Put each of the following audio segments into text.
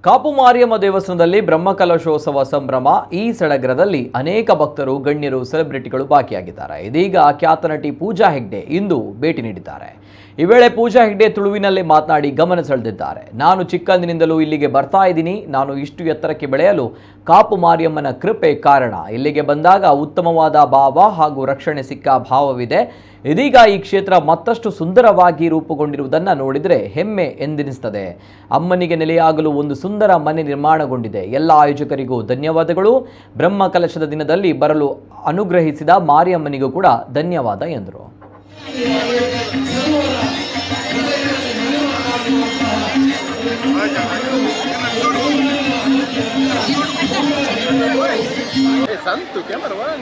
ಕಾಪು ಮಾರಿಯಮ್ಮ ದೇವಸ್ಥಾನದಲ್ಲಿ ಬ್ರಹ್ಮಕಲಶೋತ್ಸವ ಸಂಭ್ರಮ. ಈ ಸಡಗರದಲ್ಲಿ ಅನೇಕ ಭಕ್ತರು, ಗಣ್ಯರು, ಸೆಲೆಬ್ರಿಟಿಗಳು ಭಾಗಿಯಾಗಿದ್ದಾರೆ. ಇದೀಗ ಖ್ಯಾತ ನಟಿ ಪೂಜಾ ಹೆಗ್ಡೆ ಇಂದು ಭೇಟಿ ನೀಡಿದ್ದಾರೆ. ಈ ವೇಳೆ ಪೂಜಾ ಹೆಗ್ಡೆ ತುಳುವಿನಲ್ಲಿ ಮಾತನಾಡಿ ಗಮನ ಸೆಳೆದಿದ್ದಾರೆ. ನಾನು ಚಿಕ್ಕಂದಿನಿಂದಲೂ ಇಲ್ಲಿಗೆ ಬರ್ತಾ ಇದ್ದೀನಿ. ನಾನು ಇಷ್ಟು ಎತ್ತರಕ್ಕೆ ಬೆಳೆಯಲು ಕಾಪು ಮಾರಿಯಮ್ಮನ ಕೃಪೆ ಕಾರಣ. ಇಲ್ಲಿಗೆ ಬಂದಾಗ ಉತ್ತಮವಾದ ಭಾವ ಹಾಗೂ ರಕ್ಷಣೆ ಸಿಕ್ಕ ಭಾವವಿದೆ. ಇದೀಗ ಈ ಕ್ಷೇತ್ರ ಮತ್ತಷ್ಟು ಸುಂದರವಾಗಿ ರೂಪುಗೊಂಡಿರುವುದನ್ನು ನೋಡಿದರೆ ಹೆಮ್ಮೆ ಎಂದೆನಿಸುತ್ತದೆ. ಅಮ್ಮನಿಗೆ ನೆಲೆಯಾಗಲು ಒಂದು ಸುಂದರ ಮನೆ ನಿರ್ಮಾಣಗೊಂಡಿದೆ. ಎಲ್ಲ ಆಯೋಜಕರಿಗೂ ಧನ್ಯವಾದಗಳು. ಬ್ರಹ್ಮ ಕಲಶದ ದಿನದಲ್ಲಿ ಬರಲು ಅನುಗ್ರಹಿಸಿದ ಮಾರಿಯಮ್ಮನಿಗೂ ಕೂಡ ಧನ್ಯವಾದ ಎಂದರು. Santo, ¿qué marwan?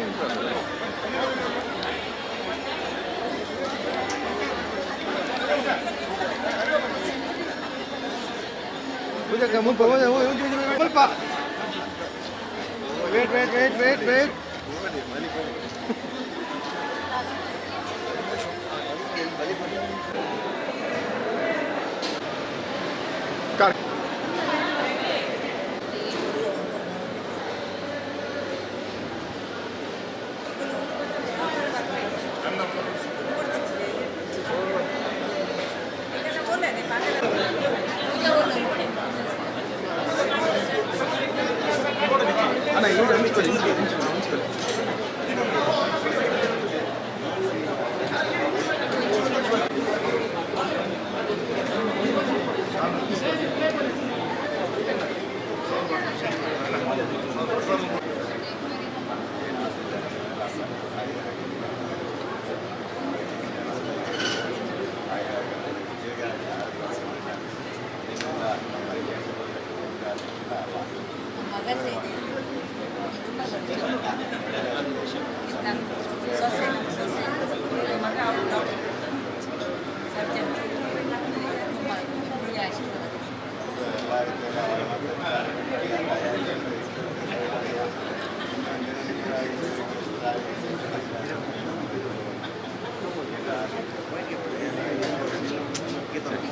Puja kamu bawa ya, woi, Pak. Wait. Kar.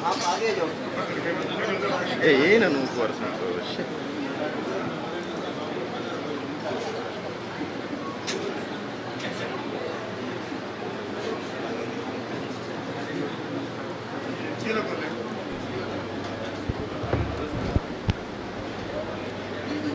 आप आगे जाओ। ये ना नूक वर्ष में तो